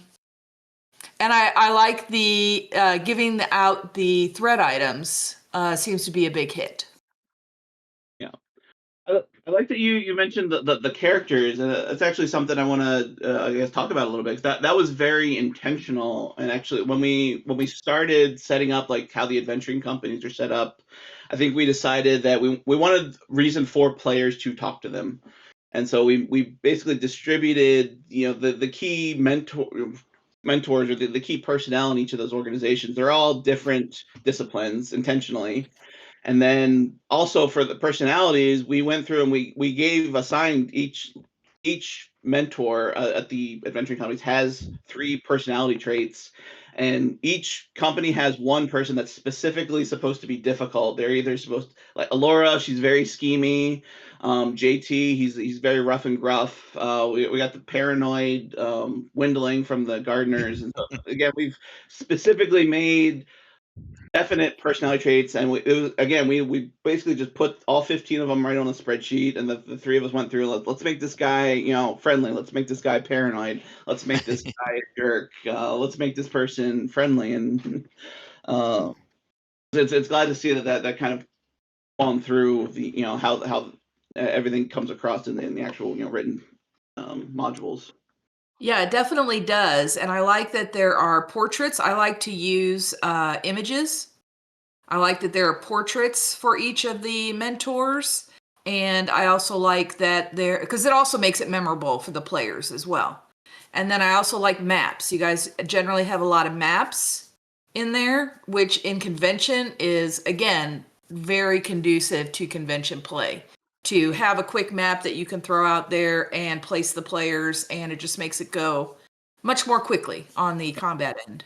I like the giving out the thread items seems to be a big hit. Yeah, I like that you mentioned the characters, and it's actually something I want to I guess talk about a little bit. 'Cause that was very intentional, and actually when we started setting up like how the adventuring companies are set up, I think we decided that we wanted reason for players to talk to them, and so we basically distributed the key mentors or the key personnel in each of those organizations. They're all different disciplines intentionally. And then also for the personalities, we went through and we gave assigned each mentor at the adventuring companies has 3 personality traits, and each company has one person that's specifically supposed to be difficult. They're either supposed like Alora, she's very schemy. JT, he's very rough and gruff. We got the paranoid Windling from the gardeners, and so again we've specifically made definite personality traits, and we basically just put all 15 of them right on a spreadsheet, and the 3 of us went through. Let's make this guy friendly. Let's make this guy paranoid. Let's make this guy a jerk. Let's make this person friendly, and it's glad to see that kind of gone through the how everything comes across in the actual written modules. Yeah, it definitely does. And I like that there are portraits. I like to use images. I like that there are portraits for each of the mentors. And I also like that there, because it also makes it memorable for the players as well. And then I also like maps. You guys generally have a lot of maps in there, which in convention is, again, very conducive to convention play. To have a quick map that you can throw out there and place the players, and it just makes it go much more quickly on the combat end.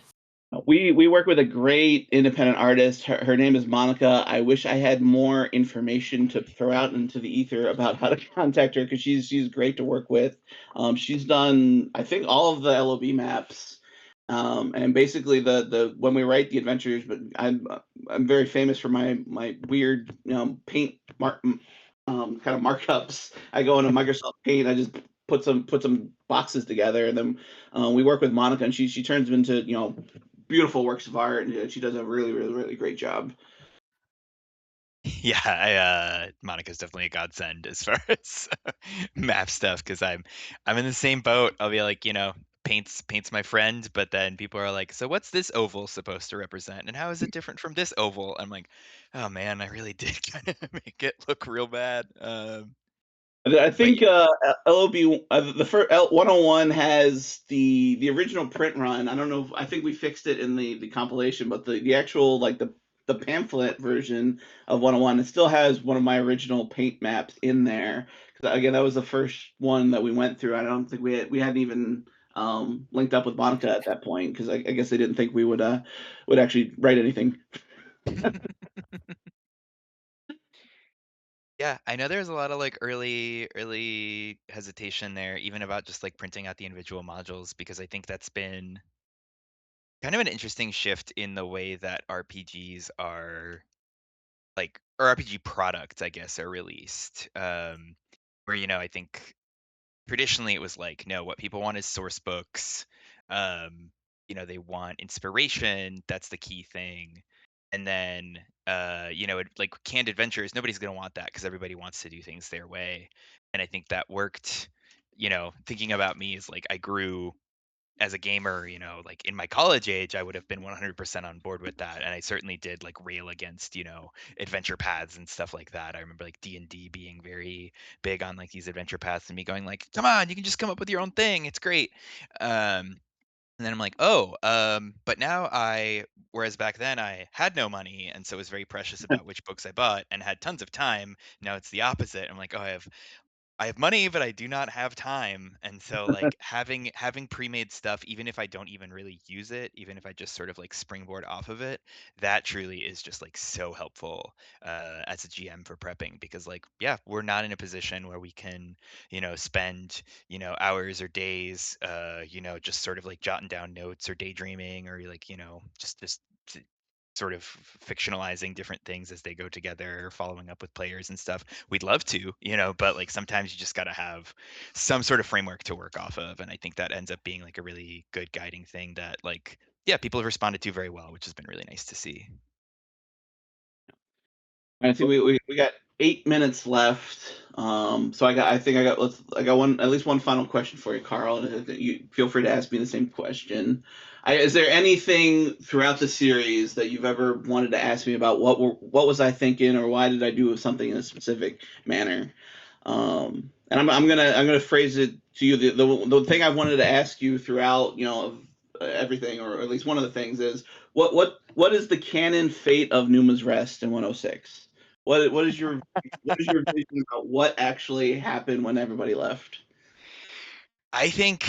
We work with a great independent artist. Her name is Monica. I wish I had more information to throw out into the ether about how to contact her because she's great to work with. She's done I think all of the LOB maps, and basically the when we write the adventures. But I'm very famous for my weird paint kind of markups. I go into Microsoft Paint. I just put some boxes together, and then we work with Monica, and she turns them into beautiful works of art, and she does a really, really, really great job. Yeah, Monica's definitely a godsend as far as map stuff because I'm in the same boat. I'll be like, paints my friend, but then people are like, so what's this oval supposed to represent, and how is it different from this oval? I'm like, oh man, I really did kind of make it look real bad. I think yeah. LOB the first L101 has the original print run. I don't know. I think we fixed it in the compilation, but the actual like the the pamphlet version of 101. It still has one of my original paint maps in there. 'Cause, again, that was the first one that we went through. I don't think we hadn't even linked up with Monica at that point because I guess they didn't think we would actually write anything. Yeah, I know there's a lot of like early hesitation there, even about just like printing out the individual modules, because I think that's been kind of an interesting shift in the way that RPGs are like, or RPG products, I guess, are released. Where, I think traditionally it was like, no, what people want is source books. They want inspiration. That's the key thing. And then, like canned adventures, nobody's going to want that because everybody wants to do things their way. And I think that worked, thinking about me is like, I grew as a gamer, like in my college age, I would have been 100% on board with that. And I certainly did like rail against, adventure paths and stuff like that. I remember like D&D being very big on like these adventure paths and me going like, come on, you can just come up with your own thing. It's great. And then I'm like, oh, but now whereas back then I had no money and so was very precious about which books I bought and had tons of time. Now it's the opposite. I'm like, oh, I have money, but I do not have time. And so like having pre-made stuff, even if I don't even really use it, even if I just sort of like springboard off of it, that truly is just like so helpful as a GM for prepping because like, yeah, we're not in a position where we can, spend, hours or days, just sort of like jotting down notes or daydreaming or like, just sort of fictionalizing different things as they go together or following up with players and stuff. We'd love to, but like sometimes you just got to have some sort of framework to work off of. And I think that ends up being like a really good guiding thing that like, yeah, people have responded to very well, which has been really nice to see. I think we got 8 minutes left. So I got one at least one final question for you, Karol. And you feel free to ask me the same question. Is there anything throughout the series that you've ever wanted to ask me about? What was I thinking, or why did I do something in a specific manner? And I'm gonna phrase it to you. The thing I wanted to ask you throughout, everything, or at least one of the things is what is the canon fate of Numa's Rest in 106? What is your vision about what actually happened when everybody left? I think,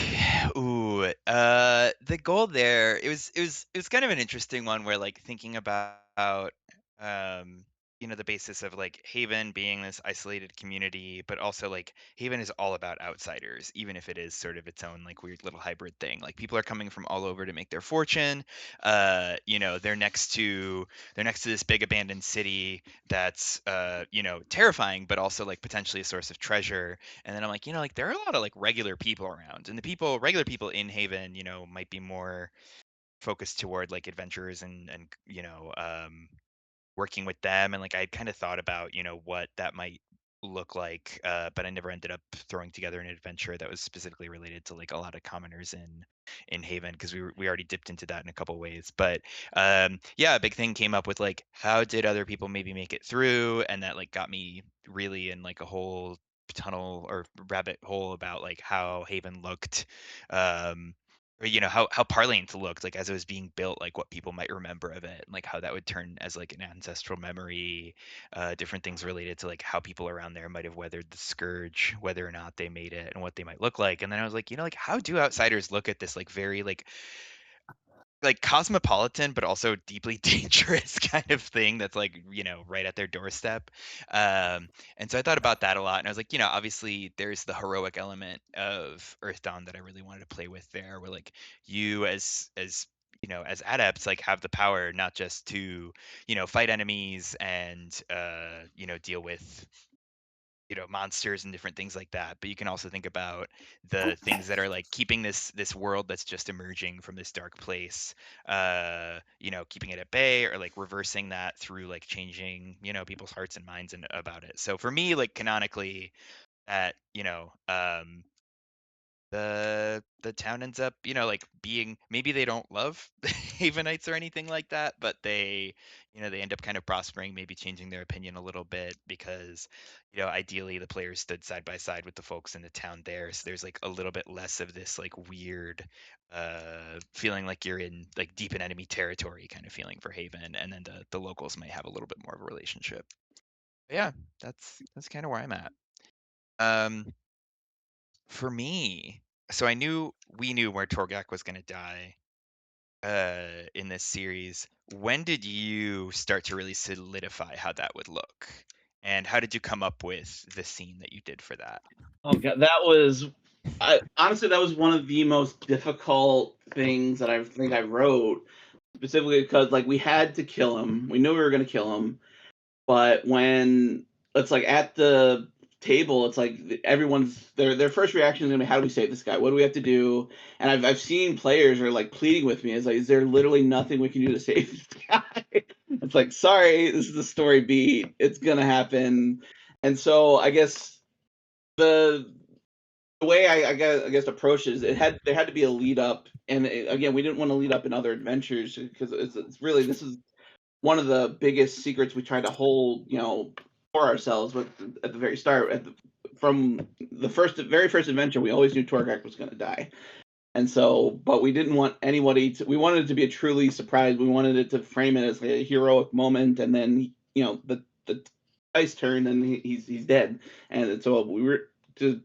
the goal there, it was kind of an interesting one where like thinking about, um, the basis of like Haven being this isolated community, but also like Haven is all about outsiders, even if it is sort of its own like weird little hybrid thing. Like people are coming from all over to make their fortune. They're next to this big abandoned city that's, terrifying, but also like potentially a source of treasure. And then I'm like, like there are a lot of like regular people around, and regular people in Haven, might be more focused toward like adventurers and working with them. And like I kind of thought about, what that might look like, but I never ended up throwing together an adventure that was specifically related to like a lot of commoners in Haven because we already dipped into that in a couple ways. But yeah, a big thing came up with like how did other people maybe make it through, and that like got me really in like a whole tunnel or rabbit hole about like how Haven looked, or how Parliament looked like as it was being built, like what people might remember of it, and like how that would turn as like an ancestral memory, different things related to like how people around there might have weathered the scourge, whether or not they made it, and what they might look like. And then I was like, like how do outsiders look at this like very like cosmopolitan but also deeply dangerous kind of thing that's like right at their doorstep. And so I thought about that a lot, and I was like, obviously there's the heroic element of Earth Dawn that I really wanted to play with there, where like you as adepts like have the power not just to fight enemies and deal with monsters and different things like that, but you can also think about the things that are like keeping this world that's just emerging from this dark place, keeping it at bay, or like reversing that through like changing people's hearts and minds and about it. So for me, like canonically, that the town ends up, like being, maybe they don't love Havenites or anything like that, but they, they end up kind of prospering, maybe changing their opinion a little bit because, ideally the players stood side by side with the folks in the town there. So there's like a little bit less of this like weird feeling like you're in like deep in enemy territory kind of feeling for Haven, and then the locals might have a little bit more of a relationship. But yeah, that's kind of where I'm at. For me, so we knew where Torgak was going to die in this series. When did you start to really solidify how that would look? And how did you come up with the scene that you did for that? Oh god, that was honestly that was one of the most difficult things that I think I wrote, specifically because like we had to kill him. We knew we were going to kill him, but when it's like at the table, it's like everyone's their first reaction is gonna be, how do we save this guy? What do we have to do? And I've seen players are like pleading with me. It's like, is there literally nothing we can do to save this guy? It's like, sorry, this is the story beat. It's gonna happen. And so I guess the way I guess approach it is there had to be a lead up, and again we didn't want to lead up in other adventures because it's really this is one of the biggest secrets we tried to hold, for ourselves. But at the very start, from the very first adventure, we always knew Torgak was going to die, and so, but we didn't want anybody to. We wanted it to be a truly surprise. We wanted it to frame it as a heroic moment, and then the dice turn, and he's dead, and so we were to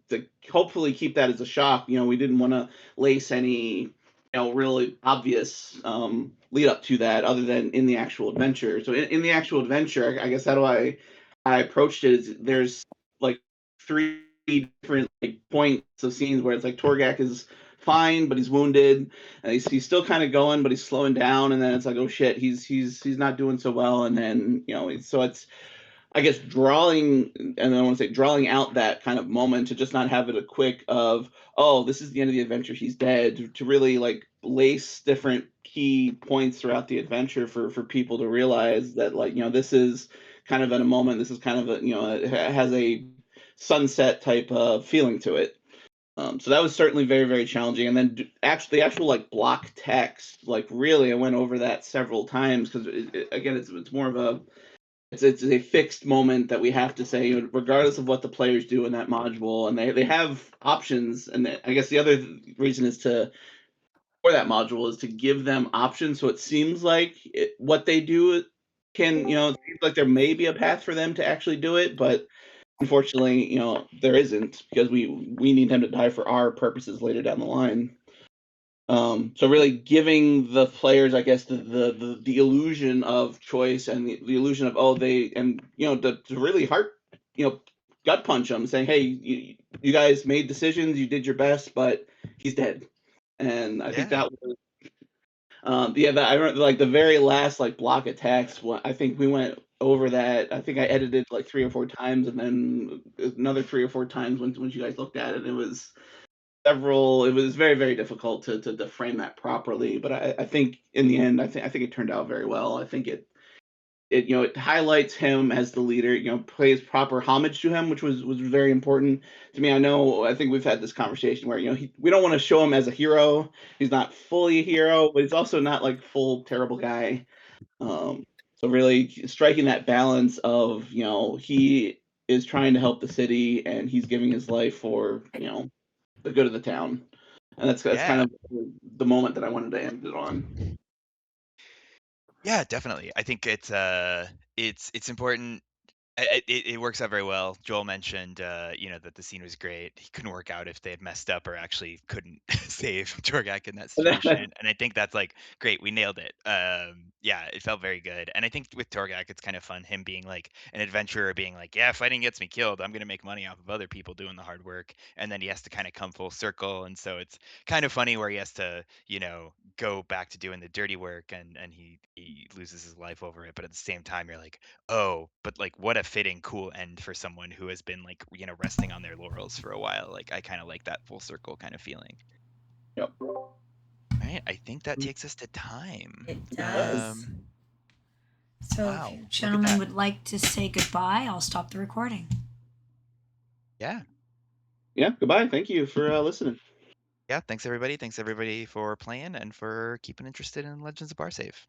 hopefully keep that as a shock. We didn't want to lace any really obvious lead up to that other than in the actual adventure. So in the actual adventure, I guess how I approached it is there's like 3 different like points of scenes where it's like Torgak is fine, but he's wounded, and he's still kind of going, but he's slowing down, and then it's like, oh shit, he's not doing so well, and then so it's I guess drawing, and I want to say drawing out that kind of moment to just not have it a quick of, oh, this is the end of the adventure, he's dead, to really like lace different key points throughout the adventure for people to realize that like this is kind of at a moment, this is kind of it has a sunset type of feeling to it. So that was certainly very, very challenging. And then actually, the actual like block text, like really, I went over that several times because again, it's more of a it's a fixed moment that we have to say, regardless of what the players do in that module, and they have options. And I guess the other reason is for that module is to give them options, so it seems like what they do can it seems like there may be a path for them to actually do it, but unfortunately, there isn't because we need him to die for our purposes later down the line. So really giving the players, I guess, the illusion of choice and the illusion of to really gut punch them, saying, hey, you guys made decisions, you did your best, but he's dead. And I think that was I remember like the very last like block attacks. I think we went over that. I think I edited like 3 or 4 times, and then another 3 or 4 times when you guys looked at it. It was several. It was very, very difficult to frame that properly. But I think in the end, I think it turned out very well. I think it highlights him as the leader, pays proper homage to him, which was very important to me. I think we've had this conversation where, we don't want to show him as a hero. He's not fully a hero, but he's also not like full terrible guy. So really striking that balance of, he is trying to help the city and he's giving his life for, the good of the town. And that's kind of the moment that I wanted to end it on. Yeah, definitely. I think it's important. It works out very well. Joel mentioned, that the scene was great. He couldn't work out if they had messed up or actually couldn't save Torgak in that situation. And I think that's like great. We nailed it. Yeah, it felt very good. And I think with Torgak, it's kind of fun him being like an adventurer, being like, yeah, fighting gets me killed. I'm gonna make money off of other people doing the hard work. And then he has to kind of come full circle. And so it's kind of funny where he has to, go back to doing the dirty work, and he loses his life over it. But at the same time, you're like, oh, but like what a fitting, cool end for someone who has been like, resting on their laurels for a while. Like I kind of like that full circle kind of feeling. Yep. All right, I think that takes us to time. It does. So wow, if you gentlemen would like to say goodbye, I'll stop the recording. Yeah. Yeah, goodbye. Thank you for listening. yeah, thanks everybody. Thanks everybody for playing and for keeping interested in Legends of Barsaive.